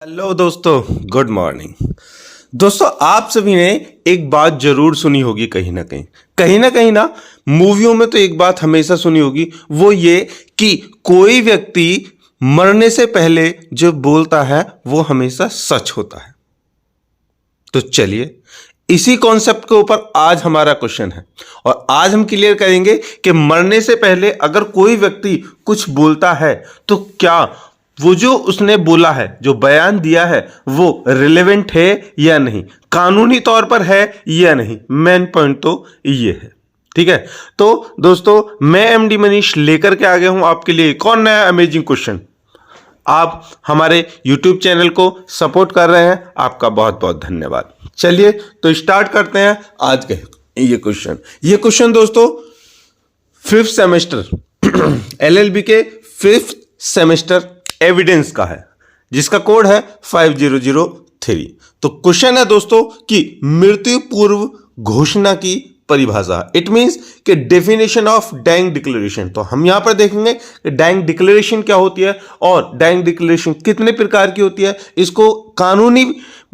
Hello दोस्तों, good morning. दोस्तों, आप सभी ने एक बात जरूर सुनी होगी कहीं ना मूवियों में तो एक बात हमेशा सुनी होगी, वो ये कि कोई व्यक्ति मरने से पहले जो बोलता है वो हमेशा सच होता है। तो चलिए, इसी कॉन्सेप्ट के ऊपर आज हमारा क्वेश्चन है और आज हम क्लियर करेंगे कि मरने से पहले अगर कोई व्यक्ति कुछ बोलता है तो क्या वो जो उसने बोला है, जो बयान दिया है, वो रिलेवेंट है या नहीं, कानूनी तौर पर है या नहीं। मेन पॉइंट तो ये है। ठीक है, तो दोस्तों मैं एमडी मनीष लेकर के आ गया हूं आपके लिए एक और नया अमेजिंग क्वेश्चन। आप हमारे YouTube चैनल को सपोर्ट कर रहे हैं, आपका बहुत बहुत धन्यवाद। चलिए तो स्टार्ट करते हैं आज के ये क्वेश्चन दोस्तों 5th सेमेस्टर एलएलबी के 5th सेमेस्टर एविडेंस का है, जिसका कोड है 5003। तो क्वेश्चन है दोस्तों कि मृत्यु पूर्व घोषणा की परिभाषा, इट मींस कि डेफिनेशन ऑफ डाइंग डिक्लेरेशन। तो हम यहां पर देखेंगे कि डाइंग डिक्लेरेशन क्या होती है और डाइंग डिक्लेरेशन कितने प्रकार की होती है, इसको कानूनी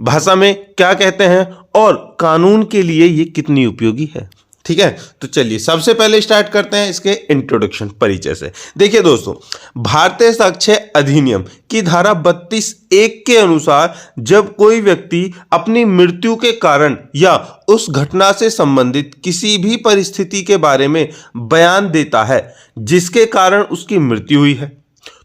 भाषा में क्या कहते हैं और कानून के लिए ये कितनी उपयोगी है। ठीक है, तो चलिए सबसे पहले स्टार्ट करते हैं इसके इंट्रोडक्शन परिचय से। देखिए दोस्तों, भारतीय साक्ष्य अधिनियम की धारा 32(1) के अनुसार जब कोई व्यक्ति अपनी मृत्यु के कारण या उस घटना से संबंधित किसी भी परिस्थिति के बारे में बयान देता है जिसके कारण उसकी मृत्यु हुई है,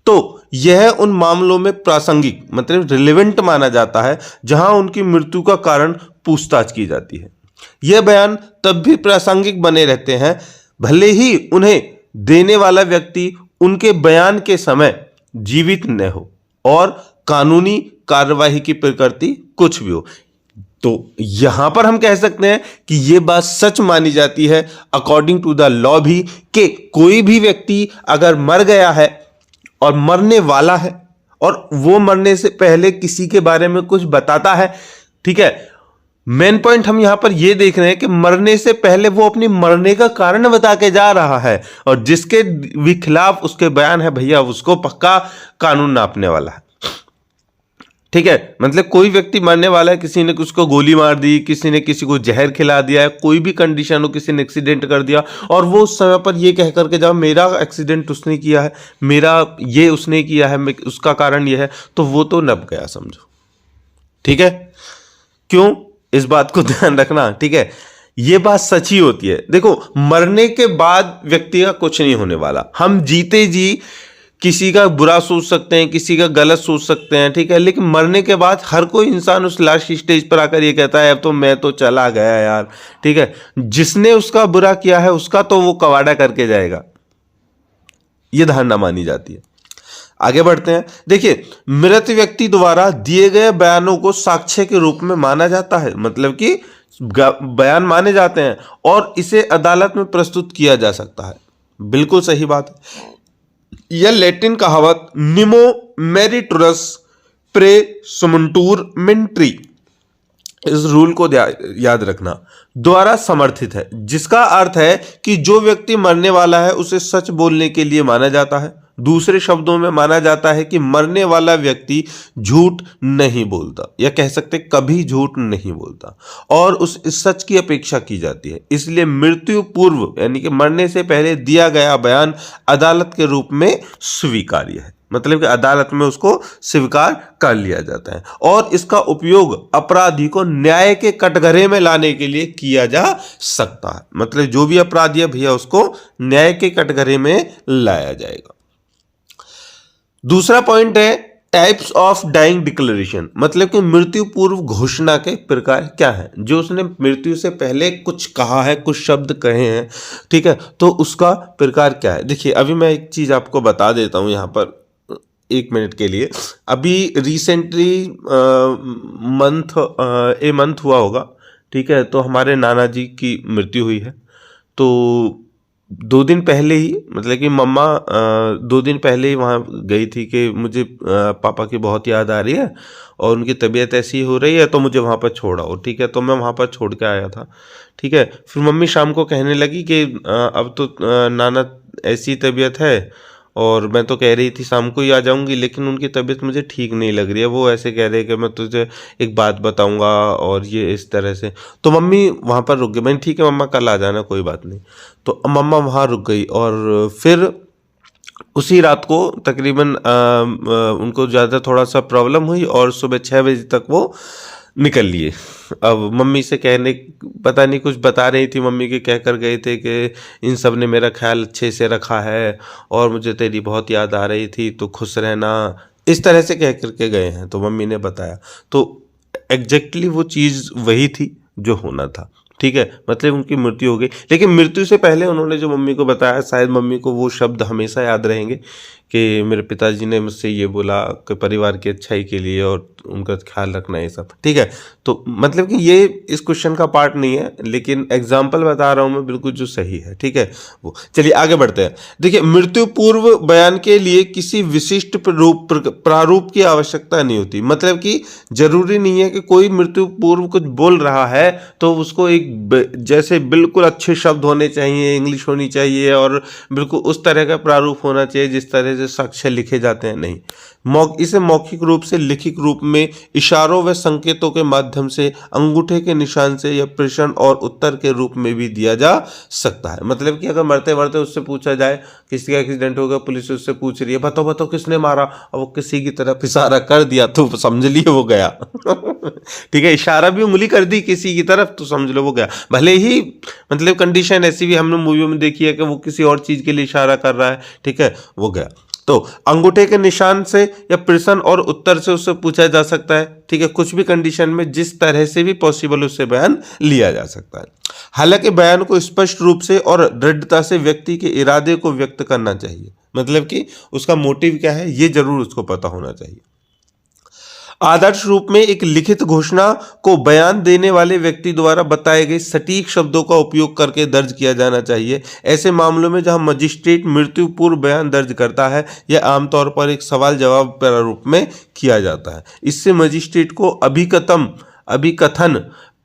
तो यह उन मामलों में प्रासंगिक मतलब रिलेवेंट माना जाता है जहां उनकी मृत्यु का कारण पूछताछ की जाती है। यह बयान तब भी प्रासंगिक बने रहते हैं भले ही उन्हें देने वाला व्यक्ति उनके बयान के समय जीवित न हो और कानूनी कार्यवाही की प्रकृति कुछ भी हो। तो यहां पर हम कह सकते हैं कि यह बात सच मानी जाती है अकॉर्डिंग टू द लॉ भी, कि कोई भी व्यक्ति अगर मर गया है और मरने वाला है और वो मरने से पहले किसी के बारे में कुछ बताता है, ठीक है, मेन पॉइंट हम यहां पर यह देख रहे हैं कि मरने से पहले वो अपनी मरने का कारण बता के जा रहा है और जिसके भी खिलाफ उसके बयान है, भैया उसको पक्का कानून नापने वाला है। ठीक है, मतलब कोई व्यक्ति मरने वाला है, किसी ने उसको गोली मार दी, किसी ने किसी को जहर खिला दिया है, कोई भी कंडीशन हो, किसी ने एक्सीडेंट कर दिया और वो उस समय पर ये कह करके जाओ मेरा एक्सीडेंट उसने किया है, मेरा ये उसने किया है, उसका कारण ये है, तो वो तो नप गया समझो। ठीक है, क्यों, इस बात को ध्यान रखना। ठीक है, ये बात सच ही होती है। देखो, मरने के बाद व्यक्ति का कुछ नहीं होने वाला। हम जीते जी किसी का बुरा सोच सकते हैं, किसी का गलत सोच सकते हैं, ठीक है, लेकिन मरने के बाद हर कोई इंसान उस लास्ट स्टेज पर आकर ये कहता है अब तो मैं तो चला गया यार। ठीक है, जिसने उसका बुरा किया है उसका तो वो कवाड़ा करके जाएगा, ये धारणा मानी जाती है। आगे बढ़ते हैं। देखिए, मृत व्यक्ति द्वारा दिए गए बयानों को साक्ष्य के रूप में माना जाता है, मतलब कि बयान माने जाते हैं और इसे अदालत में प्रस्तुत किया जा सकता है। बिल्कुल सही बात है। यह लैटिन कहावत निमो मेरिटोरस प्रे सुमुंटूर मेंट्री, इस रूल को याद रखना, द्वारा समर्थित है, जिसका अर्थ है कि जो व्यक्ति मरने वाला है उसे सच बोलने के लिए माना जाता है। दूसरे शब्दों में माना जाता है कि मरने वाला व्यक्ति झूठ नहीं बोलता, या कह सकते कभी झूठ नहीं बोलता और उस सच की अपेक्षा की जाती है। इसलिए मृत्यु पूर्व यानी कि मरने से पहले दिया गया बयान अदालत के रूप में स्वीकार्य है, मतलब कि अदालत में उसको स्वीकार कर लिया जाता है और इसका उपयोग अपराधी को न्याय के कटघरे में लाने के लिए किया जा सकता है। मतलब जो भी अपराधी है भैया उसको न्याय के कटघरे में लाया जाएगा। दूसरा पॉइंट है टाइप्स ऑफ डाइंग डिक्लेरेशन, मतलब कि मृत्यु पूर्व घोषणा के प्रकार क्या है। जो उसने मृत्यु से पहले कुछ कहा है, कुछ शब्द कहे हैं, ठीक है, तो उसका प्रकार क्या है। देखिए, अभी मैं एक चीज आपको बता देता हूं यहां पर 1 मिनट के लिए। अभी रिसेंटली मंथ हुआ होगा, ठीक है, तो हमारे नाना जी की मृत्यु हुई है। तो 2 दिन पहले ही, मतलब कि मम्मा 2 दिन पहले ही वहाँ गई थी कि मुझे पापा की बहुत याद आ रही है और उनकी तबीयत ऐसी हो रही है तो मुझे वहाँ पर छोड़ाओ। ठीक है, तो मैं वहाँ पर छोड़ के आया था। ठीक है, फिर मम्मी शाम को कहने लगी कि अब तो नाना ऐसी तबीयत है और मैं तो कह रही थी शाम को ही आ जाऊंगी, लेकिन उनकी तबीयत मुझे ठीक नहीं लग रही है। वो ऐसे कह रहे हैं कि मैं तुझे एक बात बताऊंगा और ये इस तरह से। तो मम्मी वहाँ पर रुक गई। मैंने ठीक है मम्मा कल आ जाना, कोई बात नहीं। तो मम्मा वहाँ रुक गई और फिर उसी रात को तकरीबन उनको ज़्यादा थोड़ा सा प्रॉब्लम हुई और सुबह 6 बजे तक वो निकल लिए। अब मम्मी से कहने, पता नहीं कुछ बता रही थी मम्मी के, कह कर गए थे कि इन सब ने मेरा ख्याल अच्छे से रखा है और मुझे तेरी बहुत याद आ रही थी, तो खुश रहना, इस तरह से कह करके गए हैं। तो मम्मी ने बताया, तो एग्जैक्टली वो चीज़ वही थी जो होना था। ठीक है, मतलब उनकी मृत्यु हो गई, लेकिन मृत्यु से पहले उन्होंने जो मम्मी को बताया, शायद मम्मी को वो शब्द हमेशा याद रहेंगे कि मेरे पिताजी ने मुझसे ये बोला कि परिवार की अच्छाई के लिए और उनका ख्याल रखना, ये सब। ठीक है, तो मतलब कि ये इस क्वेश्चन का पार्ट नहीं है, लेकिन एग्जाम्पल बता रहा हूँ मैं बिल्कुल जो सही है। ठीक है, वो चलिए आगे बढ़ते हैं। देखिए, मृत्यु पूर्व बयान के लिए किसी विशिष्ट प्रारूप की आवश्यकता नहीं होती। मतलब कि जरूरी नहीं है कि कोई मृत्यु पूर्व कुछ बोल रहा है तो उसको एक जैसे बिल्कुल अच्छे शब्द होने चाहिए, इंग्लिश होनी चाहिए और बिल्कुल उस तरह का प्रारूप होना चाहिए जिस तरह से साक्ष्य लिखे जाते हैं। नहीं, इसे मौखिक रूप से लिखित रूप में इशारों व संकेतों के माध्यम से, अंगूठे के निशान से या प्रश्न और उत्तर के रूप में भी दिया जा सकता है। मतलब कि अगर मरते मरते उससे पूछा जाए, किसी का एक्सीडेंट हो गया, पुलिस उससे पूछ रही है बताओ बताओ किसने मारा, और वो किसी की तरफ इशारा कर दिया तो समझ लिए वो गया। ठीक है, इशारा भी उंगली कर दी किसी की तरफ तो समझ लो वो गया। भले ही मतलब कंडीशन ऐसी भी हमने मूवियों में देखी है कि वो किसी और चीज के लिए इशारा कर रहा है, ठीक है, वो गया। तो अंगूठे के निशान से या प्रश्न और उत्तर से उससे पूछा जा सकता है। ठीक है, कुछ भी कंडीशन में जिस तरह से भी पॉसिबल उससे बयान लिया जा सकता है। हालांकि बयान को स्पष्ट रूप से और दृढ़ता से व्यक्ति के इरादे को व्यक्त करना चाहिए। मतलब कि उसका मोटिव क्या है ये जरूर उसको पता होना चाहिए। आदर्श रूप में एक लिखित घोषणा को बयान देने वाले व्यक्ति द्वारा बताए गए सटीक शब्दों का उपयोग करके दर्ज किया जाना चाहिए। ऐसे मामलों में जहां मजिस्ट्रेट मृत्यु पूर्व बयान दर्ज करता है, यह आमतौर पर एक सवाल जवाब प्रारूप में किया जाता है। इससे मजिस्ट्रेट को अभिकथन,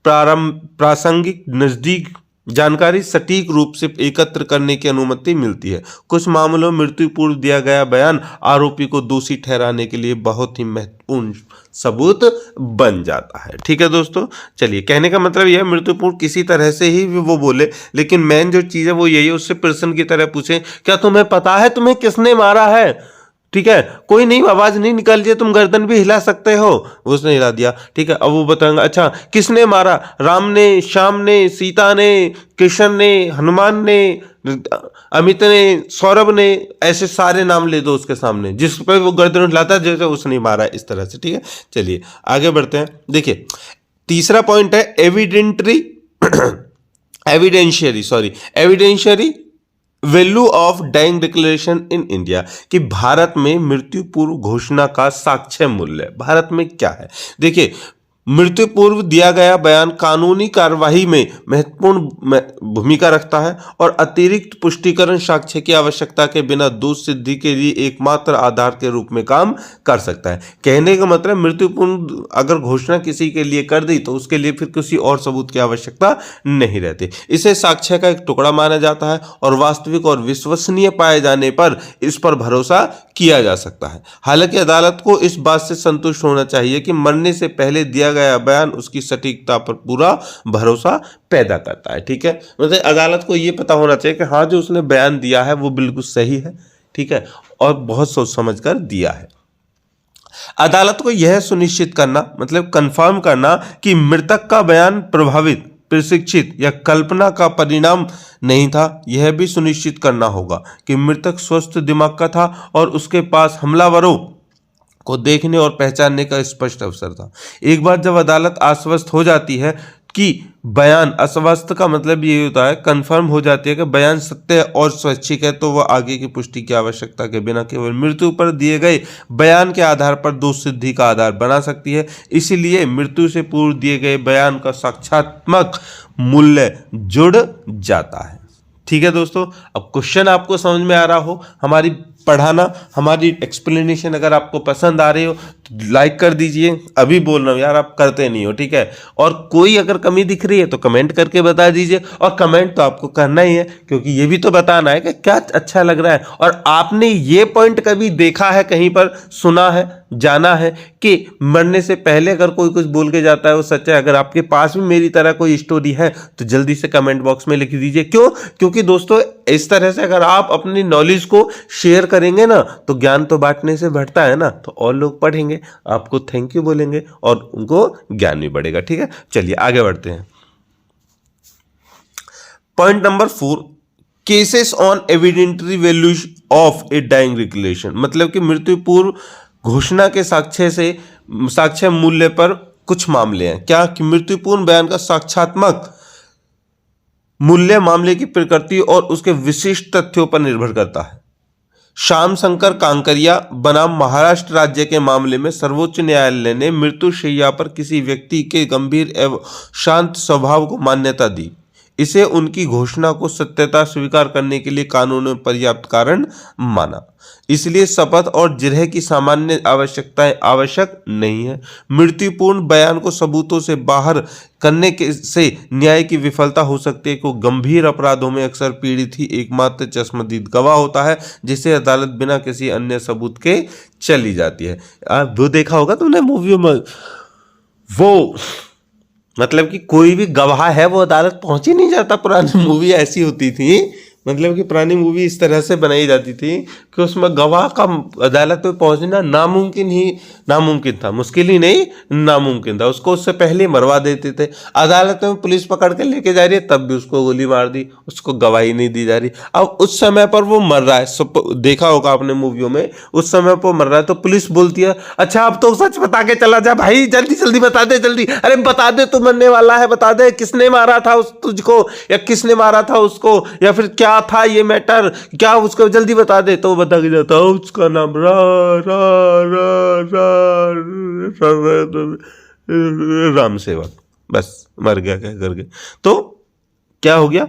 प्रासंगिक, नजदीक जानकारी सटीक रूप से एकत्र करने की अनुमति मिलती है। कुछ मामलों में मृत्यु पूर्व दिया गया बयान आरोपी को दोषी ठहराने के लिए बहुत ही महत्वपूर्ण सबूत बन जाता है। ठीक है दोस्तों, चलिए, कहने का मतलब यह मृत्यु पूर्व किसी तरह से ही वो बोले, लेकिन मेन जो चीज है वो यही है, उससे प्रश्न की तरह पूछे क्या तुम्हें पता है तुम्हें किसने मारा है। ठीक है, कोई नहीं, आवाज नहीं निकल रही है, तुम गर्दन भी हिला सकते हो, उसने हिला दिया। ठीक है, अब वो बताएंगे अच्छा किसने मारा, राम ने, श्याम ने, सीता ने, कृष्ण ने, हनुमान ने, अमित ने, सौरभ ने, ऐसे सारे नाम ले दो उसके सामने जिस पर वो गर्दन हिलाता है जैसे उसने मारा, इस तरह से। ठीक है, चलिए आगे बढ़ते हैं। देखिए, तीसरा पॉइंट है evidentiary value of dying declaration in India, कि भारत में मृत्यु पूर्व घोषणा का साक्ष्य मूल्य भारत में क्या है। देखिए, मृत्यु पूर्व दिया गया बयान कानूनी कार्यवाही में महत्वपूर्ण भूमिका रखता है और अतिरिक्त पुष्टिकरण साक्ष्य की आवश्यकता के बिना दोष सिद्धि के लिए एकमात्र आधार के रूप में काम कर सकता है। कहने का मतलब मृत्यु पूर्व अगर घोषणा किसी के लिए कर दी तो उसके लिए फिर किसी और सबूत की आवश्यकता नहीं रहती। इसे साक्ष्य का एक टुकड़ा माना जाता है और वास्तविक और विश्वसनीय पाए जाने पर इस पर भरोसा किया जा सकता है। हालांकि अदालत को इस बात से संतुष्ट होना चाहिए कि मरने से पहले दिया गया बयान उसकी सटीकता पर पूरा भरोसा पैदा करता है। ठीक है, मतलब अदालत को यह पता होना चाहिए कि हाँ जो उसने बयान दिया है वो बिल्कुल सही है। ठीक है, और बहुत सोच समझ कर दिया है। अदालत को यह सुनिश्चित करना, मतलब कंफर्म करना कि मृतक का बयान प्रभावित, प्रशिक्षित या कल्पना का परिणाम नहीं था, यह भी सुनिश्चित करना होगा कि मृतक स्वस्थ दिमाग का था और उसके पास हमलावरों को देखने और पहचानने का स्पष्ट अवसर था। एक बार जब अदालत आश्वस्त हो जाती है कि बयान, आश्वस्त का मतलब ये होता है कंफर्म हो जाती है कि बयान सत्य और स्वैच्छिक है, तो वह आगे की पुष्टि की आवश्यकता के बिना केवल मृत्यु पर दिए गए बयान के आधार पर दोष सिद्धि का आधार बना सकती है। इसीलिए मृत्यु से पूर्व दिए गए बयान का साक्ष्यात्मक मूल्य जुड़ जाता है। ठीक है दोस्तों, अब क्वेश्चन आपको समझ में आ रहा हो, हमारी पढ़ाना, हमारी एक्सप्लेनेशन अगर आपको पसंद आ रही हो तो लाइक कर दीजिए। अभी बोल रहा हूँ यार, आप करते नहीं हो, ठीक है। और कोई अगर कमी दिख रही है तो कमेंट करके बता दीजिए। और कमेंट तो आपको करना ही है, क्योंकि ये भी तो बताना है कि क्या अच्छा लग रहा है। और आपने ये पॉइंट कभी देखा है, कहीं पर सुना है, जाना है कि मरने से पहले अगर कोई कुछ बोल के जाता है वो सच है? अगर आपके पास भी मेरी तरह कोई स्टोरी है तो जल्दी से कमेंट बॉक्स में लिख दीजिए। क्यों? क्योंकि दोस्तों इस तरह से अगर आप अपनी नॉलेज को शेयर करेंगे ना तो ज्ञान तो बांटने से बढ़ता है ना, तो और लोग पढ़ेंगे, आपको थैंक यू बोलेंगे और उनको ज्ञान भी बढ़ेगा, ठीक है। चलिए आगे बढ़ते हैं। Point number 4, cases on evidentiary value of a dying regulation, मतलब कि मृत्यु पूर्व घोषणा के साक्ष्य मूल्य पर कुछ मामले हैं। क्या? कि मृत्यु पूर्व बयान का साक्ष्यात्मक मूल्य मामले की प्रकृति और उसके विशिष्ट तथ्यों पर निर्भर करता है। श्याम शंकर कांकरिया बनाम महाराष्ट्र राज्य के मामले में सर्वोच्च न्यायालय ने मृत्यु शैया पर किसी व्यक्ति के गंभीर एवं शांत स्वभाव को मान्यता दी। इसे उनकी घोषणा को सत्यता स्वीकार करने के लिए कानून में पर्याप्त कारण माना। इसलिए शपथ और जिरह की सामान्य आवश्यकताएं आवश्यक नहीं है। मृत्युपूर्ण बयान को सबूतों से बाहर करने से न्याय की विफलता हो सकती है, को गंभीर अपराधों में अक्सर पीड़ित ही एकमात्र चश्मदीद गवाह होता है, जिसे अदालत बिना किसी अन्य सबूत के चली जाती है। वो देखा होगा तुमने मूवियों में, वो मतलब कि कोई भी गवाह है वो अदालत पहुंच ही नहीं जाता। पुरानी मूवी ऐसी होती थी, मतलब कि पुरानी मूवी इस तरह से बनाई जाती थी कि उसमें गवाह का अदालत में पहुंचना नामुमकिन था, मुश्किल ही नहीं नामुमकिन था। उसको उससे पहले मरवा देते थे। अदालत में पुलिस पकड़ के लेके जा रही है तब भी उसको गोली मार दी, उसको गवाही नहीं दी जा रही। अब उस समय पर वो मर रहा है, देखा होगा आपने मूवियों में, उस समय पर मर रहा है तो पुलिस बोलती है अच्छा अब तो सच बता के चला जा भाई, जल्दी जल्दी बता दे, जल्दी, अरे बता दे तू मरने वाला है, बता दे किसने मारा था तुझको, या किसने मारा था उसको, या फिर क्या था ये मैटर, क्या उसको जल्दी बता दे। तो बता के जाता उसका नाम राम सेवक, बस मर गया क्या करके। तो क्या हो गया,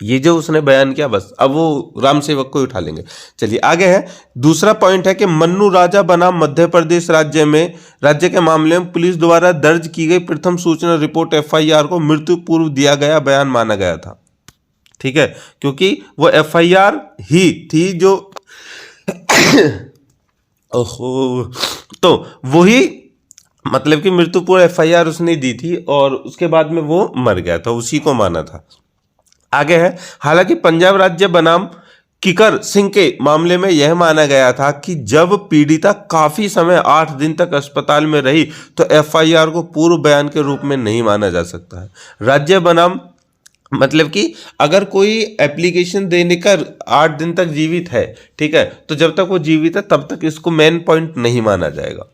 ये जो उसने बयान किया बस अब वो राम सेवक को उठा लेंगे। चलिए आगे है। दूसरा पॉइंट है कि मन्नू राजा बनाम मध्य प्रदेश राज्य के मामले में पुलिस द्वारा दर्ज की गई प्रथम सूचना रिपोर्ट FIR को मृत्यु पूर्व दिया गया बयान माना गया था, ठीक है, क्योंकि वो FIR ही थी जो ओहो, तो वही मतलब कि मृत्यु पूर्व FIR उसने दी थी और उसके बाद में वो मर गया था, उसी को माना था। आगे है। हालांकि पंजाब राज्य बनाम किकर सिंह के मामले में यह माना गया था कि जब पीड़िता काफी समय 8 दिन तक अस्पताल में रही तो FIR को पूर्व बयान के रूप में नहीं माना जा सकता है। राज्य बनाम मतलब कि अगर कोई एप्लीकेशन देने का 8 दिन तक जीवित है, ठीक है, तो जब तक वो जीवित है तब तक इसको मेन पॉइंट नहीं माना जाएगा।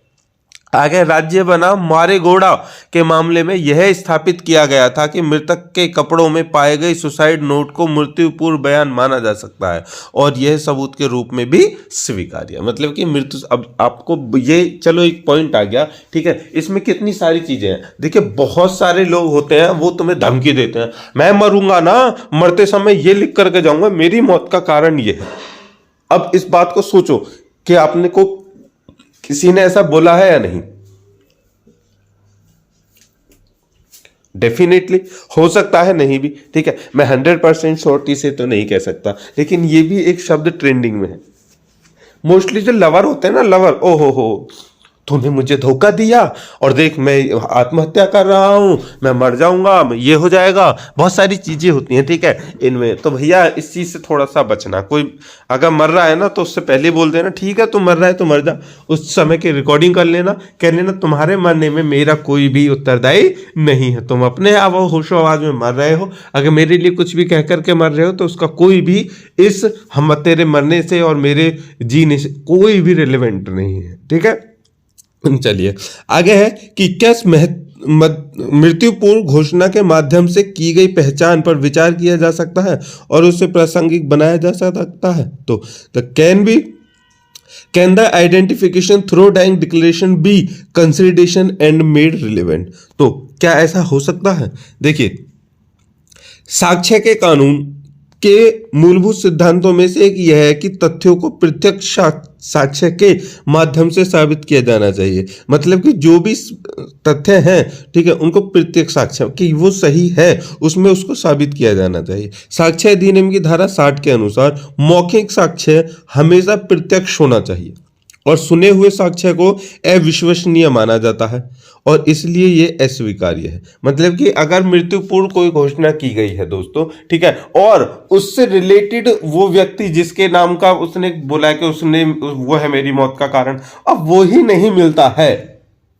आगे राज्य बनाम मारेगौड़ा के मामले में यह स्थापित किया गया था कि मृतक के कपड़ों में पाए गए सुसाइड नोट को मृत्यु पूर्व बयान माना जा सकता है और यह सबूत के रूप में भी स्वीकार्य। मतलब कि मृत्यु, अब आपको ये चलो एक पॉइंट आ गया, ठीक है। इसमें कितनी सारी चीजें हैं। देखिए बहुत सारे लोग होते हैं वो तुम्हें धमकी देते हैं, मैं मरूंगा ना, मरते समय ये लिख करके जाऊंगा, मेरी मौत का कारण ये है। अब इस बात को सोचो कि आपने को किसी ने ऐसा बोला है या नहीं। डेफिनेटली हो सकता है नहीं भी, ठीक है, मैं 100% श्योरिटी से तो नहीं कह सकता, लेकिन ये भी एक शब्द ट्रेंडिंग में है। मोस्टली जो लवर होते हैं ना, लवर, ओहो हो तूने मुझे धोखा दिया और देख मैं आत्महत्या कर रहा हूं, मैं मर जाऊंगा, ये हो जाएगा, बहुत सारी चीजें होती हैं, ठीक है इनमें। तो भैया इस चीज से थोड़ा सा बचना। कोई अगर मर रहा है ना तो उससे पहले बोल देना ठीक है तू मर रहा है तो मर जा, उस समय की रिकॉर्डिंग कर लेना, कह लेना तुम्हारे मरने में मेरा कोई भी उत्तरदायी नहीं है, तुम अपने आप होशो आवाज में मर रहे हो, अगर मेरे लिए कुछ भी कह करके मर रहे हो तो उसका कोई भी इस हम तेरे मरने से और मेरे जीने से कोई भी रिलेवेंट नहीं है, ठीक है। चलिए आगे है कि क्या मृत्यु पूर्व घोषणा के माध्यम से की गई पहचान पर विचार किया जा सकता है और उसे प्रासंगिक बनाया जा सकता है। तो can the identification through dying declaration be consideration and made relevant. तो क्या ऐसा हो सकता है? देखिए साक्ष्य के कानून के मूलभूत सिद्धांतों में से एक यह है कि तथ्यों को प्रत्यक्ष साक्ष्य के माध्यम से साबित किया जाना चाहिए। मतलब कि जो भी तथ्य हैं, ठीक है, उनको प्रत्यक्ष साक्ष्य कि वो सही है उसमें उसको साबित किया जाना चाहिए। साक्ष्य अधिनियम की धारा 60 के अनुसार मौखिक साक्ष्य हमेशा प्रत्यक्ष होना चाहिए और सुने हुए साक्ष्य को अविश्वसनीय माना जाता है और इसलिए ये अस्वीकार्य है। मतलब कि अगर मृत्यु पूर्व कोई घोषणा की गई है दोस्तों, ठीक है, और उससे रिलेटेड वो व्यक्ति जिसके नाम का उसने बोला कि उसने वो है मेरी मौत का कारण, अब वो ही नहीं मिलता है,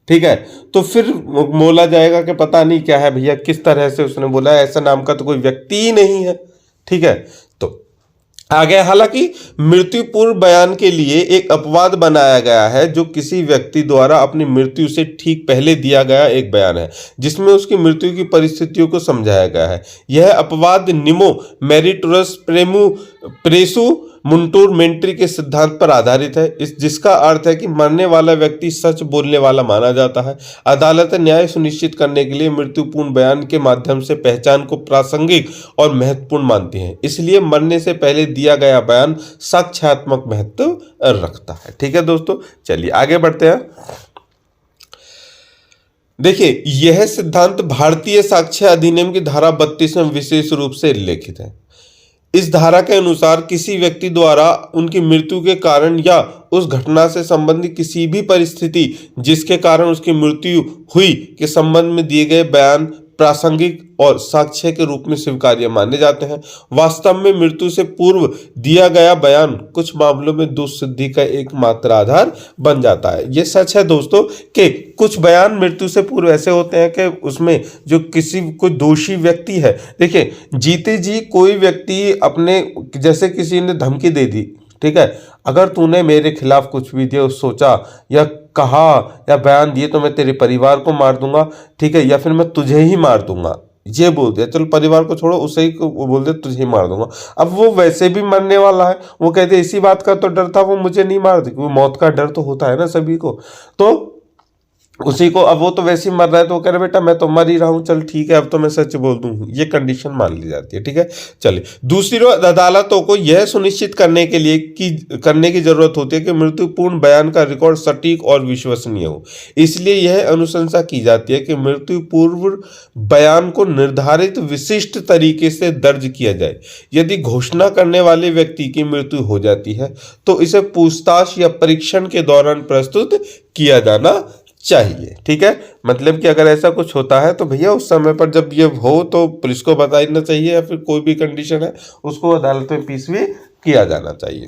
ठीक है, तो फिर बोला जाएगा कि पता नहीं क्या है भैया, किस तरह से उसने बोला है, ऐसा नाम का तो कोई व्यक्ति ही नहीं है, ठीक है। तो आगे, हालांकि मृत्यु पूर्व बयान के लिए एक अपवाद बनाया गया है जो किसी व्यक्ति द्वारा अपनी मृत्यु से ठीक पहले दिया गया एक बयान है जिसमें उसकी मृत्यु की परिस्थितियों को समझाया गया है। यह अपवाद निमो मेरिटोरस प्रेसु मुंटूर मेंट्री के सिद्धांत पर आधारित है, जिसका अर्थ है कि मरने वाला व्यक्ति सच बोलने वाला माना जाता है। अदालत न्याय सुनिश्चित करने के लिए मृत्युपूर्ण बयान के माध्यम से पहचान को प्रासंगिक और महत्वपूर्ण मानती है, इसलिए मरने से पहले दिया गया बयान साक्ष्यात्मक महत्व रखता है। ठीक है दोस्तों, चलिए आगे बढ़ते हैं। देखिए, यह सिद्धांत भारतीय साक्ष्य अधिनियम की धारा 32 में विशेष रूप से उल्लेखित है। इस धारा के अनुसार किसी व्यक्ति द्वारा उनकी मृत्यु के कारण या उस घटना से संबंधित किसी भी परिस्थिति जिसके कारण उसकी मृत्यु हुई के संबंध में दिए गए बयान प्रासंगिक और साक्ष्य के रूप में स्वीकार्य माने जाते हैं। वास्तव में मृत्यु से पूर्व दिया गया बयान कुछ मामलों में दोष सिद्धि का एकमात्र आधार बन जाता है। यह सच है दोस्तों कि कुछ बयान मृत्यु से पूर्व ऐसे होते हैं कि उसमें जो कोई दोषी व्यक्ति है, देखिए जीते जी कोई व्यक्ति अपने, जैसे किसी ने धमकी दे दी, ठीक है, अगर तूने मेरे खिलाफ कुछ भी दिया, सोचा या कहा या बयान दिए तो मैं तेरे परिवार को मार दूंगा, ठीक है, या फिर मैं तुझे ही मार दूंगा, ये बोल दिया, चलो परिवार को छोड़ो, उसे ही बोल दे तुझे ही मार दूंगा। अब वो वैसे भी मरने वाला है, वो कहते इसी बात का तो डर था, वो मुझे नहीं मार दी, मौत का डर तो होता है ना सभी को, तो उसी को, अब वो तो वैसे ही मर रहा है तो वो कह रहे बेटा मैं तो मर ही रहा हूं, चल ठीक है अब तो मैं सच बोल दूं, ये कंडीशन मान ली जाती है। ठीक है, चलिए दूसरी ओर अदालतों को यह सुनिश्चित करने के लिए करने की जरूरत होती है कि मृत्युपूर्ण बयान का रिकॉर्ड सटीक और विश्वसनीय हो। इसलिए यह अनुशंसा की जाती है कि मृत्यु पूर्व बयान को निर्धारित विशिष्ट तरीके से दर्ज किया जाए। यदि घोषणा करने वाले व्यक्ति की मृत्यु हो जाती है तो इसे पूछताछ या परीक्षण के दौरान प्रस्तुत किया जाना चाहिए। ठीक है, मतलब कि अगर ऐसा कुछ होता है तो भैया उस समय पर जब ये हो तो पुलिस को बता देना चाहिए, या फिर कोई भी कंडीशन है उसको अदालत में पेश भी किया जाना चाहिए।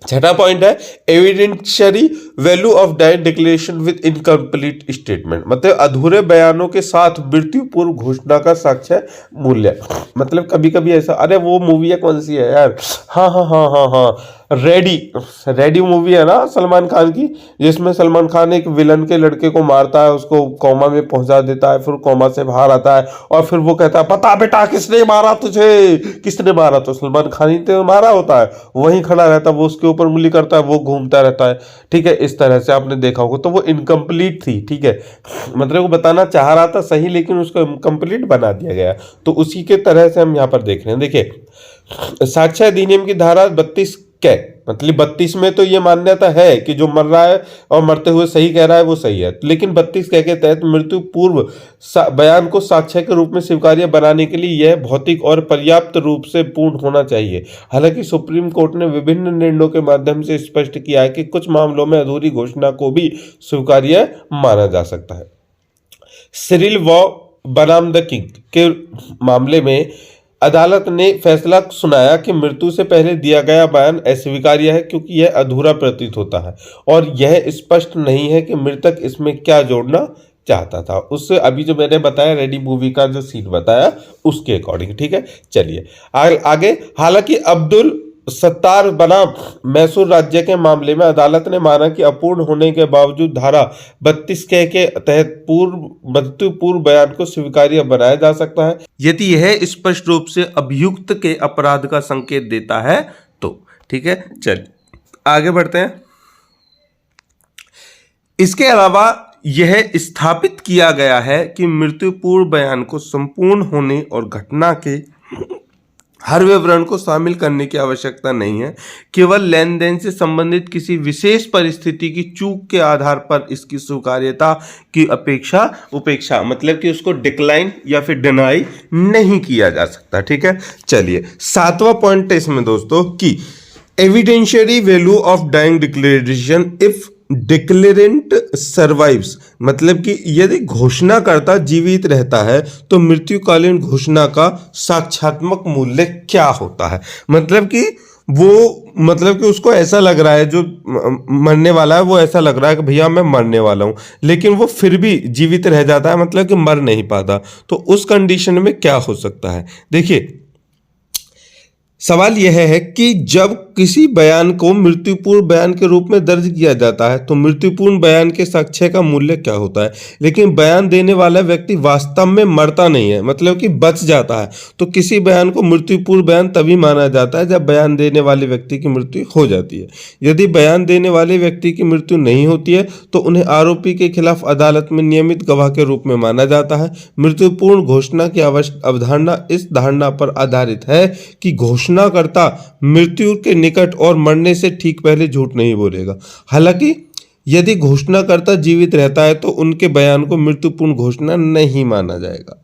छठा पॉइंट है evidentiary value of diet declaration with incomplete statement, मतलब अधूरे बयानों के साथ मृत्यु पूर्व घोषणा का साक्ष्य मूल्य। मतलब कभी कभी ऐसा, अरे वो मूवी है कौन सी है यार, हाँ हाँ हाँ हाँ हाँ, रेडी मूवी है ना सलमान खान की, जिसमें सलमान खान एक विलन के लड़के को मारता है, उसको कोमा में पहुंचा देता है, फिर कोमा से बाहर आता है और फिर वो कहता है बता बेटा किसने मारा तुझे, किसने मारा, तो सलमान खान ही तो मारा होता है, वहीं खड़ा रहता है, वो उसके ऊपर उंगली करता है, वो घूमता रहता है। ठीक है, इस तरह से आपने देखा होगा, तो वो इनकम्प्लीट थी। ठीक है, मतलब वो बताना चाह रहा था सही लेकिन उसको इनकम्प्लीट बना दिया गया, तो उसी के तरह से हम यहाँ पर देख रहे हैं। देखिए साक्ष्य अधिनियम की धारा 32 क्या, मतलब 32 में तो ये मान्यता है कि जो मर रहा है और मरते हुए सही कह रहा है वो सही है, लेकिन 32 के तहत मृत्यु पूर्व बयान को साक्ष्य के रूप में स्वीकार्य बनाने के लिए यह भौतिक और पर्याप्त रूप से पूर्ण होना चाहिए। हालांकि सुप्रीम कोर्ट ने विभिन्न निर्णयों के माध्यम से स्पष्ट किया है कि कुछ मामलों में अधूरी घोषणा को भी स्वीकार्य माना जा सकता है। सिरिल वॉ बनाम द किंग के मामले में अदालत ने फैसला सुनाया कि मृत्यु से पहले दिया गया बयान अस्वीकार्य है क्योंकि यह अधूरा प्रतीत होता है और यह स्पष्ट नहीं है कि मृतक इसमें क्या जोड़ना चाहता था। उससे अभी जो मैंने बताया रेडी मूवी का जो सीन बताया उसके अकॉर्डिंग। ठीक है, चलिए आगे। हालांकि अब्दुल सत्तार बनाम मैसूर राज्य के मामले में अदालत ने माना कि अपूर्ण होने के बावजूद धारा 32 के तहत मृत्यु पूर्व बयान को स्वीकार्य बनाया जा सकता है यदि यह स्पष्ट रूप से अभियुक्त के अपराध का संकेत देता है तो। ठीक है, चलिए आगे बढ़ते हैं। इसके अलावा यह स्थापित किया गया है कि मृत्यु पूर्व बयान को संपूर्ण होने और घटना के हर विवरण को शामिल करने की आवश्यकता नहीं है। केवल लेन देन से संबंधित किसी विशेष परिस्थिति की चूक के आधार पर इसकी स्वीकार्यता की उपेक्षा मतलब कि उसको डिक्लाइन या फिर डिनाई नहीं किया जा सकता। ठीक है, चलिए 7वां पॉइंट है इसमें दोस्तों कि evidentiary value of dying declaration if declarant survives, मतलब कि यदि घोषणाकर्ता जीवित रहता है तो मृत्युकालीन घोषणा का साक्ष्यात्मक मूल्य क्या होता है। मतलब कि उसको ऐसा लग रहा है, जो मरने वाला है वो ऐसा लग रहा है कि भैया मैं मरने वाला हूं, लेकिन वो फिर भी जीवित रह जाता है, मतलब कि मर नहीं पाता। तो उस कंडीशन में क्या हो सकता है। देखिए सवाल यह है कि जब किसी बयान को मृत्युपूर्व बयान के रूप में दर्ज किया जाता है तो मृत्युपूर्ण बयान के साक्ष्य का मूल्य क्या होता है। लेकिन बयान देने वाला व्यक्ति वास्तव में मरता नहीं है, मतलब कि बच जाता है, तो किसी बयान को मृत्युपूर्व बयान तभी माना जाता है जब बयान देने वाले व्यक्ति की मृत्यु हो जाती है। यदि बयान देने वाले व्यक्ति की मृत्यु नहीं होती है तो उन्हें आरोपी के खिलाफ अदालत में नियमित गवाह के रूप में माना जाता है। मृत्युपूर्ण घोषणा की अवधारणा इस धारणा पर आधारित है कि घोषणाकर्ता मृत्यु के निकट और मरने से ठीक पहले झूठ नहीं बोलेगा। हालांकि यदि घोषणाकर्ता जीवित रहता है तो उनके बयान को मृत्युपूर्ण घोषणा नहीं माना जाएगा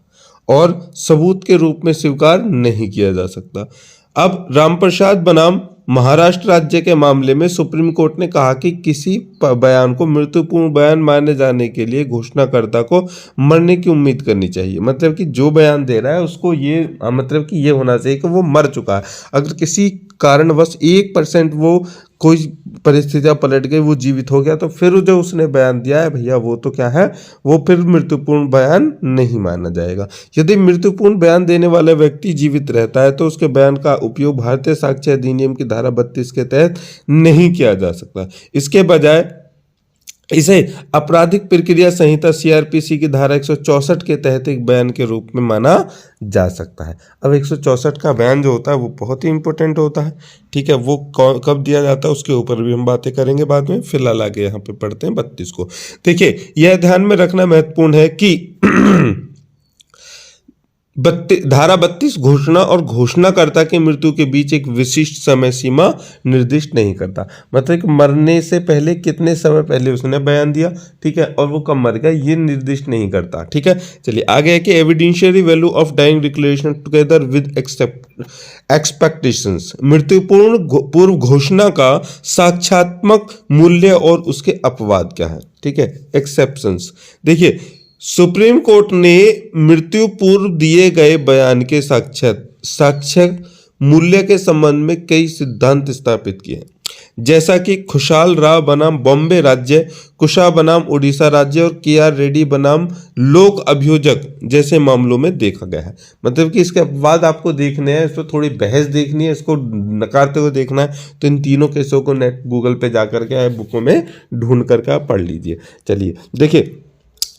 और सबूत के रूप में स्वीकार नहीं किया जा सकता। अब रामप्रसाद बनाम महाराष्ट्र राज्य के मामले में सुप्रीम कोर्ट ने कहा कि किसी बयान को मृत्युपूर्ण बयान माने जाने के लिए घोषणाकर्ता को मरने की उम्मीद करनी चाहिए। मतलब कि जो बयान दे रहा है उसको ये मतलब कि ये होना चाहिए कि वो मर चुका है। अगर किसी कारणवश 1% वो कोई परिस्थितियां पलट गई, वो जीवित हो गया, तो फिर जो उसने बयान दिया है भैया वो तो क्या है, वो फिर मृत्युपूर्ण बयान नहीं माना जाएगा। यदि मृत्युपूर्ण बयान देने वाला व्यक्ति जीवित रहता है तो उसके बयान का उपयोग भारतीय साक्ष्य अधिनियम की धारा 32 के तहत नहीं किया जा सकता। इसके बजाय इसे आपराधिक प्रक्रिया संहिता सीआरपीसी की धारा 164 के तहत एक बयान के रूप में माना जा सकता है। अब 164 का बयान जो होता है वो बहुत ही इंपॉर्टेंट होता है। ठीक है, वो कब दिया जाता है उसके ऊपर भी हम बातें करेंगे बाद में। फिलहाल आगे यहाँ पे पढ़ते हैं 32 को। देखिए यह ध्यान में रखना महत्वपूर्ण है कि धारा 32 घोषणा और घोषणाकर्ता की मृत्यु के बीच एक विशिष्ट समय सीमा निर्दिष्ट नहीं करता। मतलब कि मरने से पहले कितने समय पहले उसने बयान दिया, ठीक है, और वो कब मर गया ये निर्दिष्ट नहीं करता। ठीक है, चलिए आगे है कि evidentiary value of dying declaration together with expectations, मृत्युपूर्व घोषणा का साक्ष्यात्मक मूल्य और उसके अपवाद क्या है। ठीक है, एक्सेप्शंस। देखिए सुप्रीम कोर्ट ने मृत्यु पूर्व दिए गए बयान के साक्ष्य मूल्य के संबंध में कई सिद्धांत स्थापित किए हैं, जैसा कि खुशहाल राव बनाम बॉम्बे राज्य, कुशा बनाम उड़ीसा राज्य और के.आर. रेड्डी बनाम लोक अभियोजक जैसे मामलों में देखा गया है। मतलब कि इसके बाद आपको देखने हैं, इसको थोड़ी बहस देखनी है, इसको नकारते हुए देखना है, तो इन तीनों केसों को नेट गूगल पे जाकर के बुकों में ढूंढ करके आप पढ़ लीजिए। चलिए देखिए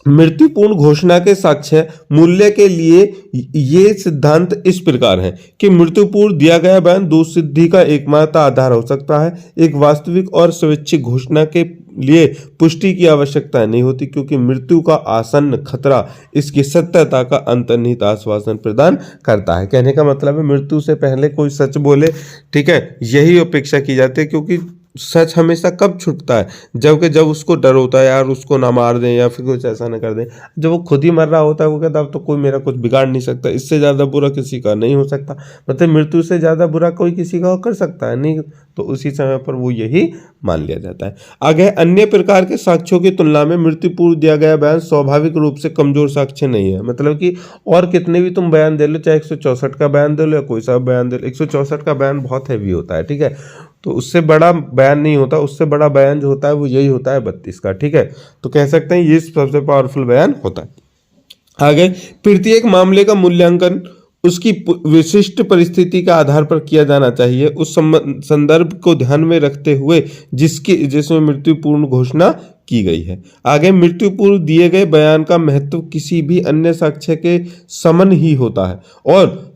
मृत्युपूर्ण घोषणा के साक्ष्य मूल्य के लिए ये सिद्धांत इस प्रकार है कि मृत्युपूर्व दिया गया बयान दोष सिद्धि का एकमात्र आधार हो सकता है। एक वास्तविक और स्वैच्छिक घोषणा के लिए पुष्टि की आवश्यकता नहीं होती, क्योंकि मृत्यु का आसन्न खतरा इसकी सत्यता का अंतर्निहित आश्वासन प्रदान करता है। कहने का मतलब है मृत्यु से पहले कोई सच बोले, ठीक है, यही अपेक्षा की जाती है, क्योंकि सच हमेशा कब छुटता है, जब उसको डर होता है यार उसको ना मार दें या फिर कुछ ऐसा ना कर दें। जब वो खुद ही मर रहा होता है वो कहता है अब तो कोई मेरा कुछ बिगाड़ नहीं सकता, इससे ज़्यादा बुरा किसी का नहीं हो सकता। मतलब मृत्यु से ज़्यादा बुरा कोई किसी का कर सकता है नहीं, तो उसी समय पर वो यही मान लिया जाता है। आगे अन्य प्रकार के साक्ष्यों की तुलना में मृत्यु पूर्व दिया गया बयान स्वाभाविक रूप से कमजोर साक्ष्य नहीं है। मतलब कि और कितने भी तुम बयान दे लो, चाहे 164 का बयान दे लो या कोई सा बयान दे लो, 164 का बयान बहुत हैवी होता है, ठीक है, तो उससे बड़ा बयान नहीं होता। उससे बड़ा बयान जो होता है वो यही होता है 32 का। ठीक है, तो कह सकते हैं ये सबसे पावरफुल बयान होता है। आगे प्रत्येक मामले का मूल्यांकन उसकी विशिष्ट परिस्थिति के आधार पर किया जाना चाहिए, उस संदर्भ को ध्यान में रखते हुए जिसमें मृत्युपूर्ण घोषणा की गई है। आगे मृत्यु पूर्व दिए गए बयान का महत्व किसी भी अन्य साक्ष्य के समान ही होता है और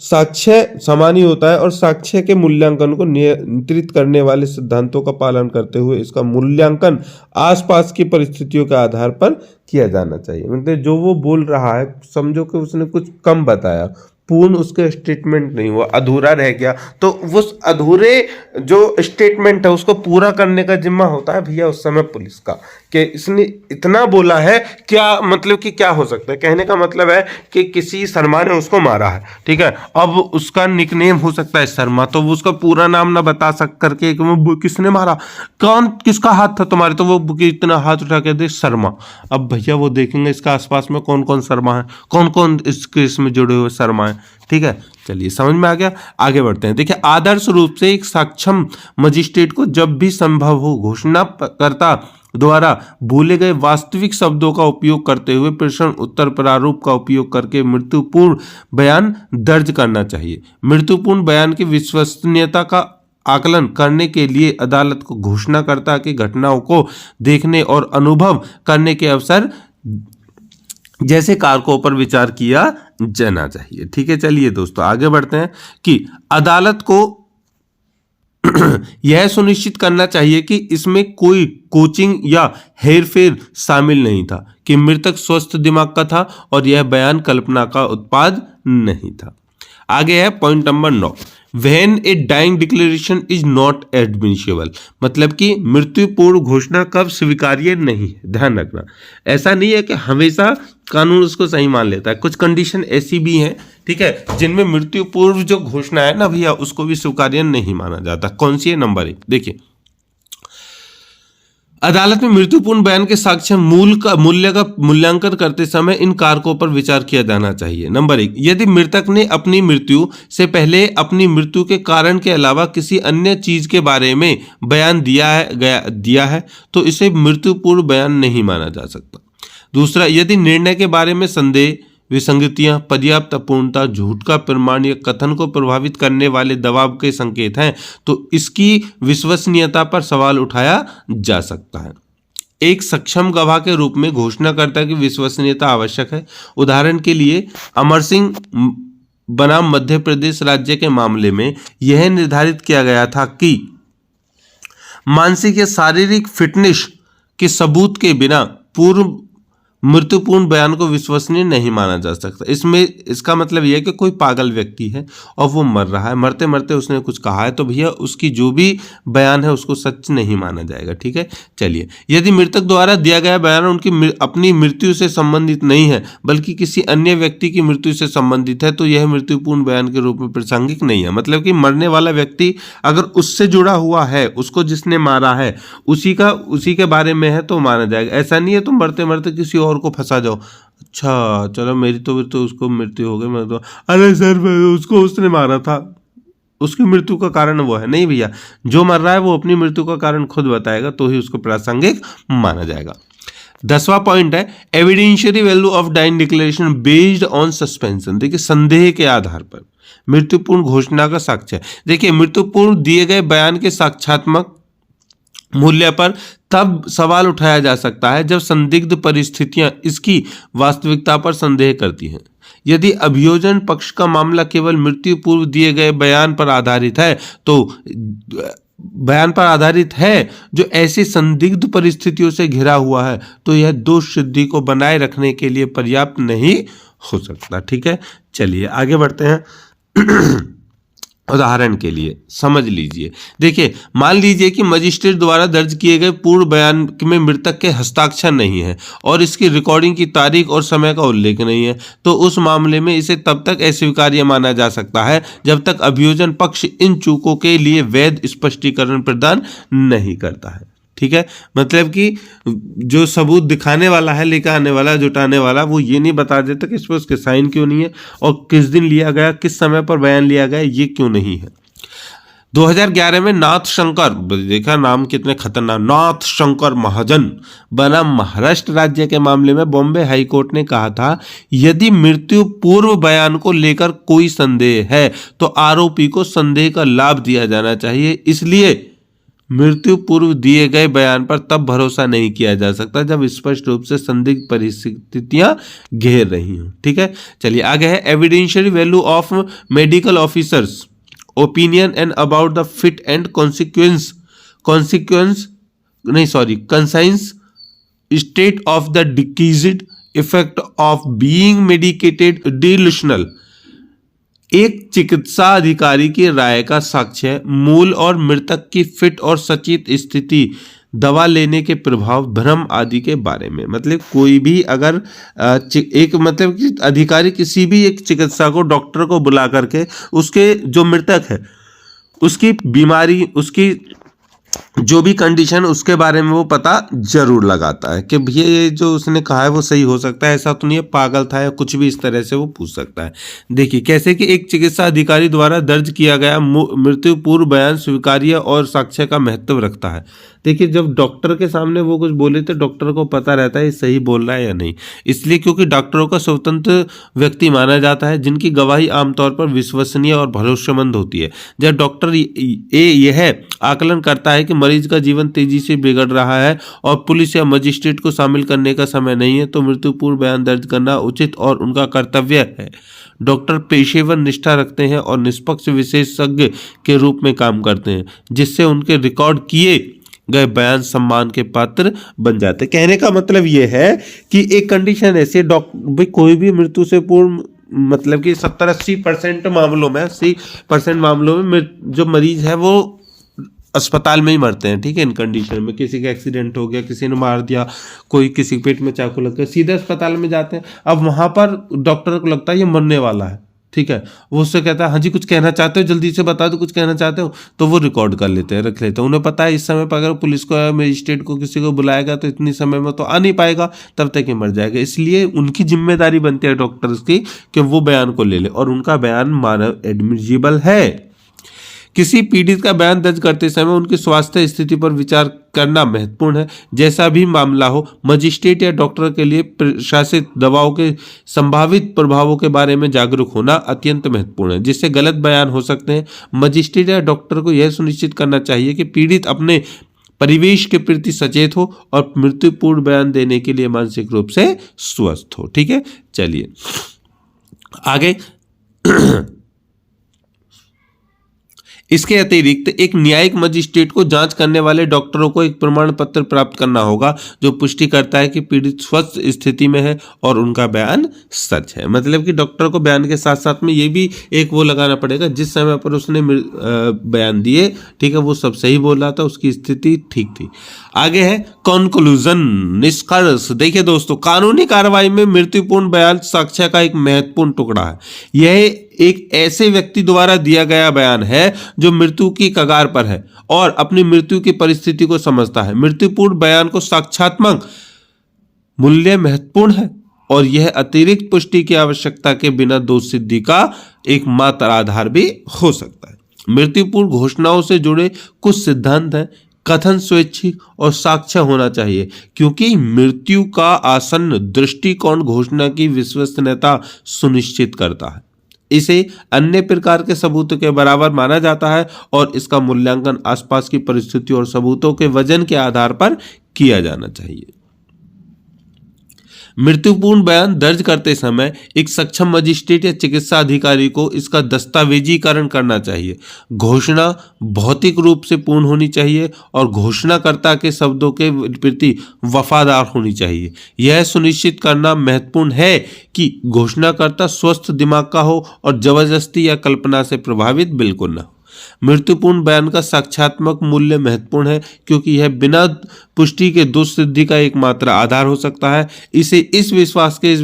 साक्ष्य के मूल्यांकन को नियंत्रित करने वाले सिद्धांतों का पालन करते हुए इसका मूल्यांकन आसपास की परिस्थितियों के आधार पर किया जाना चाहिए। मतलब जो वो बोल रहा है, समझो कि उसने कुछ कम बताया, पूर्ण उसका स्टेटमेंट नहीं हुआ, अधूरा रह गया, तो उस अधूरे जो स्टेटमेंट है उसको पूरा करने का जिम्मा होता है भैया उस समय पुलिस का, कि इसने इतना बोला है, क्या मतलब कि क्या हो सकता है, कहने का मतलब है कि किसी शर्मा ने उसको मारा है, ठीक है। अब उसका निकनेम हो सकता है शर्मा, तो वो उसका पूरा नाम ना बता सक करके कि वो किसने मारा, कौन किसका हाथ था तुम्हारे, तो वो इतना हाथ उठा के दे शर्मा। अब भैया वो देखेंगे इसका आसपास में कौन कौन शर्मा है, कौन कौन इस केस में जुड़े हुए शर्मा है, ठीक है। चलिए समझ में आ गया, आगे बढ़ते हैं। देखिए, आदर्श रूप से एक सक्षम मजिस्ट्रेट को जब भी संभव हो घोषणाकर्ता द्वारा भूले गए वास्तविक शब्दों का उपयोग करते हुए प्रश्न उत्तर प्रारूप का उपयोग करके मृत्युपूर्ण बयान दर्ज करना चाहिए। मृत्युपूर्ण बयान की विश्वसनीयता का आकलन करने के लिए अदालत को घोषणाकर्ता की घटनाओं को देखने और अनुभव करने के अवसर जैसे कारकों पर विचार किया जाना चाहिए, ठीक है। चलिए दोस्तों आगे बढ़ते हैं कि अदालत को यह सुनिश्चित करना चाहिए कि इसमें कोई कोचिंग या हेरफेर शामिल नहीं था, कि मृतक स्वस्थ दिमाग का था और यह बयान कल्पना का उत्पाद नहीं था। आगे है point number 9, when a dying declaration is not admissible, मतलब कि मृत्युपूर्ण घोषणा कब स्वीकार्य नहीं है। ध्यान रखना, ऐसा नहीं है कि हमेशा कानून उसको सही मान लेता है, कुछ कंडीशन ऐसी भी हैं, ठीक है, जिनमें मृत्यु पूर्व जो घोषणा है ना भैया उसको भी स्वीकार्य नहीं माना जाता। कौन सी है? नंबर 1 देखिए, अदालत में मृत्युपूर्ण बयान के साक्ष्य मूल्य का मूल्यांकन करते समय इन कारकों पर विचार किया जाना चाहिए। नंबर 1, यदि मृतक ने अपनी मृत्यु से पहले अपनी मृत्यु के कारण के अलावा किसी अन्य चीज के बारे में बयान दिया है तो इसे मृत्युपूर्ण बयान नहीं माना जा सकता। दूसरा, यदि निर्णय के बारे में संदेह, विसंगतियां, पर्याप्त अपूर्णता, झूठ का प्रमाण या कथन को प्रभावित करने वाले दबाव के संकेत हैं तो इसकी विश्वसनीयता पर सवाल उठाया जा सकता है। एक सक्षम गवाह के रूप में घोषणाकर्ता की विश्वसनीयता आवश्यक है। उदाहरण के लिए अमर सिंह बनाम मध्य प्रदेश राज्य के मामले में यह निर्धारित किया गया था कि मानसिक या शारीरिक फिटनेस के सबूत के बिना पूर्व मृत्युपूर्ण बयान को विश्वसनीय नहीं माना जा सकता। इसमें इसका मतलब यह है कि कोई पागल व्यक्ति है और वो मर रहा है, मरते मरते उसने कुछ कहा है तो भैया उसकी जो भी बयान है उसको सच नहीं माना जाएगा, ठीक है। चलिए, यदि मृतक द्वारा दिया गया बयान उनकी अपनी मृत्यु से संबंधित नहीं है बल्कि किसी अन्य व्यक्ति की मृत्यु से संबंधित है तो यह मृत्युपूर्ण बयान के रूप में प्रासंगिक नहीं है। मतलब कि मरने वाला व्यक्ति अगर उससे जुड़ा हुआ है, उसको जिसने मारा है उसी के बारे में है तो माना जाएगा। ऐसा नहीं है तुम मरते मरते किसी और को फंसा जाओ, अच्छा चलो मेरी तो उसको मृत्यु हो गई, मैं तो अरे सर उसको उसने मारा था, उसकी मृत्यु का कारण वो है। नहीं भैया, जो मर रहा है वो अपनी मृत्यु का कारण खुद बताएगा तो ही उसको प्रासंगिक माना जाएगा। 10वां पॉइंट है evidentiary value of dying declaration based on suspension. देखिए, संदेह के आधार पर मृत्युपूर्ण घोषणा का साक्ष्य। देखिए, मृत्युपूर्ण दिए गए बयान के साक्ष्यात्मक मूल्य पर तब सवाल उठाया जा सकता है जब संदिग्ध परिस्थितियां इसकी वास्तविकता पर संदेह करती हैं। यदि अभियोजन पक्ष का मामला केवल मृत्यु पूर्व दिए गए बयान पर आधारित है जो ऐसी संदिग्ध परिस्थितियों से घिरा हुआ है तो यह दोष सिद्धि को बनाए रखने के लिए पर्याप्त नहीं हो सकता, ठीक है। चलिए आगे बढ़ते हैं। उदाहरण के लिए समझ लीजिए, देखिए मान लीजिए कि मजिस्ट्रेट द्वारा दर्ज किए गए पूर्ण बयान में मृतक के हस्ताक्षर नहीं है और इसकी रिकॉर्डिंग की तारीख और समय का उल्लेख नहीं है तो उस मामले में इसे तब तक अस्वीकार्य माना जा सकता है जब तक अभियोजन पक्ष इन चूकों के लिए वैध स्पष्टीकरण प्रदान नहीं करता है, ठीक है। मतलब कि जो सबूत दिखाने वाला है, लेकर आने वाला, जुटाने वाला, वो ये नहीं बता देता कि इस पर उसके साइन क्यों नहीं है और किस दिन लिया गया, किस समय पर बयान लिया गया, ये क्यों नहीं है। 2011 में नाथ शंकर, देखा नाम कितने खतरनाक, नाथ शंकर महाजन बनाम महाराष्ट्र राज्य के मामले में बॉम्बे हाईकोर्ट ने कहा था यदि मृत्यु पूर्व बयान को लेकर कोई संदेह है तो आरोपी को संदेह का लाभ दिया जाना चाहिए। इसलिए मृत्यु पूर्व दिए गए बयान पर तब भरोसा नहीं किया जा सकता जब स्पष्ट रूप से संदिग्ध परिस्थितियां घेर रही हों, ठीक है। चलिए आगे है evidentiary value of medical officers opinion and about the fit and conscience state of the deceased effect of being medicated delusional एक चिकित्सा अधिकारी की राय का साक्ष्य मूल और मृतक की फिट और सचेत स्थिति, दवा लेने के प्रभाव, भ्रम आदि के बारे में। मतलब कोई भी अगर एक मतलब कि अधिकारी किसी भी एक चिकित्सा को, डॉक्टर को बुला करके उसके जो मृतक है उसकी बीमारी, उसकी जो भी कंडीशन, उसके बारे में वो पता जरूर लगाता है कि भैया ये जो उसने कहा है वो सही हो सकता है, ऐसा तो नहीं है पागल था या कुछ भी, इस तरह से वो पूछ सकता है। देखिए कैसे कि एक चिकित्सा अधिकारी द्वारा दर्ज किया गया मृत्यु पूर्व बयान स्वीकार्य और साक्ष्य का महत्व रखता है। देखिए जब डॉक्टर के सामने वो कुछ बोले तो डॉक्टर को पता रहता है ये सही बोल रहा है या नहीं, इसलिए क्योंकि डॉक्टरों का स्वतंत्र व्यक्ति माना जाता है जिनकी गवाही आमतौर पर विश्वसनीय और भरोसेमंद होती है। जब डॉक्टर यह आकलन करता है कि मरीज का जीवन तेजी से बिगड़ रहा है और पुलिस या मजिस्ट्रेट को शामिल करने का समय नहीं है तो मृत्यु पूर्व बयान दर्ज करना उचित और उनका कर्तव्य है। डॉक्टर पेशेवर निष्ठा रखते हैं और निष्पक्ष विशेषज्ञ के रूप में काम करते हैं, जिससे उनके रिकॉर्ड किए गए बयान सम्मान के पात्र बन जाते हैं। कहने का मतलब यह है कि एक कंडीशन ऐसे भाई कोई भी मृत्यु से पूर्व मतलब कि 70-80% मामलों में, 80% मामलों में जो मरीज है वो अस्पताल में ही मरते हैं। ठीक है, इन कंडीशन में किसी का एक्सीडेंट हो गया, किसी ने मार दिया, कोई किसी पेट में चाकू लग गया, सीधे अस्पताल में जाते हैं। अब वहां पर डॉक्टर को लगता है ये मरने वाला है, ठीक है, वो उससे कहता है हाँ जी कुछ कहना चाहते हो, जल्दी से बता दो कुछ कहना चाहते हो, तो वो रिकॉर्ड कर लेते हैं, रख लेते हैं। उन्हें पता है इस समय पर अगर पुलिस को या मजिस्ट्रेट को किसी को बुलाएगा तो इतनी समय में तो आ नहीं पाएगा, तब तक ही मर जाएगा। इसलिए उनकी जिम्मेदारी बनती है डॉक्टर्स की कि वो बयान को ले ले और उनका बयान मानव एडमिजिबल है। किसी पीड़ित का बयान दर्ज करते समय उनकी स्वास्थ्य स्थिति पर विचार करना महत्वपूर्ण है। जैसा भी मामला हो, मजिस्ट्रेट या डॉक्टर के लिए प्रशासित दवाओं के संभावित प्रभावों के बारे में जागरूक होना अत्यंत महत्वपूर्ण है, जिससे गलत बयान हो सकते हैं। मजिस्ट्रेट या डॉक्टर को यह सुनिश्चित करना चाहिए कि पीड़ित अपने परिवेश के प्रति सचेत हो और मृत्युपूर्व बयान देने के लिए मानसिक रूप से स्वस्थ हो। ठीक है, चलिए आगे। इसके अतिरिक्त एक न्यायिक मजिस्ट्रेट को जांच करने वाले डॉक्टरों को एक प्रमाण पत्र प्राप्त करना होगा जो पुष्टि करता है कि पीड़ित स्वस्थ स्थिति में है और उनका बयान सच है। मतलब कि डॉक्टर को बयान के साथ साथ में ये भी एक वो लगाना पड़ेगा जिस समय पर उसने बयान दिए, ठीक है, वो सब सही बोल रहा था, उसकी स्थिति ठीक थी। आगे है कंक्लूजन, निष्कर्ष। देखिए दोस्तों, कानूनी कार्रवाई में मृत्युपूर्ण बयान साक्ष्य का एक महत्वपूर्ण टुकड़ा है। यह एक ऐसे व्यक्ति द्वारा दिया गया बयान है जो मृत्यु की कगार पर है और अपनी मृत्यु की परिस्थिति को समझता है। मृत्युपूर्व बयान को साक्ष्यात्मक मूल्य महत्वपूर्ण है और यह अतिरिक्त पुष्टि की आवश्यकता के बिना दोष सिद्धि का एकमात्र आधार भी हो सकता है। मृत्युपूर्व घोषणाओं से जुड़े कुछ सिद्धांत हैं। कथन स्वैच्छिक और साक्ष्य होना चाहिए क्योंकि मृत्यु का आसन्न दृष्टिकोण घोषणा की विश्वसनीयता सुनिश्चित करता है। इसे अन्य प्रकार के सबूतों के बराबर माना जाता है और इसका मूल्यांकन आसपास की परिस्थितियों और सबूतों के वजन के आधार पर किया जाना चाहिए। मृत्युपूर्ण बयान दर्ज करते समय एक सक्षम मजिस्ट्रेट या चिकित्सा अधिकारी को इसका दस्तावेजीकरण करना चाहिए। घोषणा भौतिक रूप से पूर्ण होनी चाहिए और घोषणाकर्ता के शब्दों के प्रति वफादार होनी चाहिए। यह सुनिश्चित करना महत्वपूर्ण है कि घोषणाकर्ता स्वस्थ दिमाग का हो और जबरदस्ती या कल्पना से प्रभावित बिल्कुल न हो। मृत्युपूर्ण बयान का साक्ष्यात्मक मूल्य महत्वपूर्ण है क्योंकि यह बिना पुष्टि के दोष सिद्धि का एकमात्र आधार हो सकता है। इसे इस विश्वास के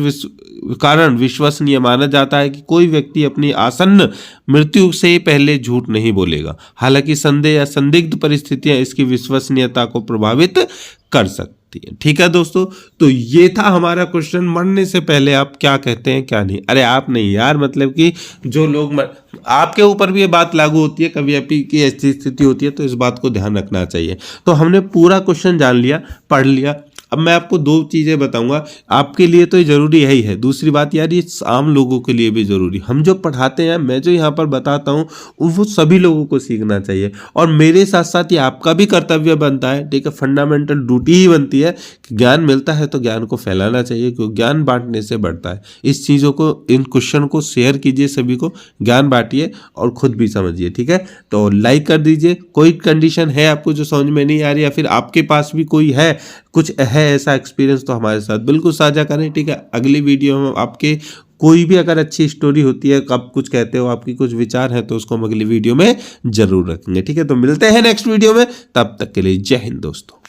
कारण विश्वसनीय माना जाता है कि कोई व्यक्ति अपनी आसन्न मृत्यु से पहले झूठ नहीं बोलेगा। हालांकि संदेह या संदिग्ध परिस्थितियां इसकी विश्वसनीयता को प्रभावित कर सकती हैं। ठीक है दोस्तों, तो ये था हमारा क्वेश्चन, मरने से पहले आप क्या कहते हैं क्या नहीं। अरे आप नहीं यार, मतलब कि जो लोग आपके ऊपर भी ये बात लागू होती है, कभी आपकी ऐसी स्थिति होती है तो इस बात को ध्यान रखना चाहिए। तो हमने पूरा क्वेश्चन जान लिया, पढ़ लिया। अब मैं आपको दो चीज़ें बताऊंगा, आपके लिए तो ये जरूरी है ही है। दूसरी बात यार, ये आम लोगों के लिए भी जरूरी। हम जो पढ़ाते हैं, मैं जो यहाँ पर बताता हूँ, वो सभी लोगों को सीखना चाहिए और मेरे साथ साथ ये आपका भी कर्तव्य बनता है। ठीक है, फंडामेंटल ड्यूटी ही बनती है कि ज्ञान मिलता है तो ज्ञान को फैलाना चाहिए क्योंकि ज्ञान बांटने से बढ़ता है। इस चीज़ों को, इन क्वेश्चन को शेयर कीजिए, सभी को ज्ञान बांटिए और खुद भी समझिए। ठीक है, तो लाइक कर दीजिए। कोई कंडीशन है आपको जो समझ में नहीं आ रही या फिर आपके पास भी कोई है, कुछ है ऐसा एक्सपीरियंस, तो हमारे साथ बिल्कुल साझा करें। ठीक है, अगली वीडियो में आपके कोई भी अगर अच्छी स्टोरी होती है, आप कुछ कहते हो, आपकी कुछ विचार है, तो उसको हम अगली वीडियो में जरूर रखेंगे। ठीक है, तो मिलते हैं नेक्स्ट वीडियो में, तब तक के लिए जय हिंद दोस्तों।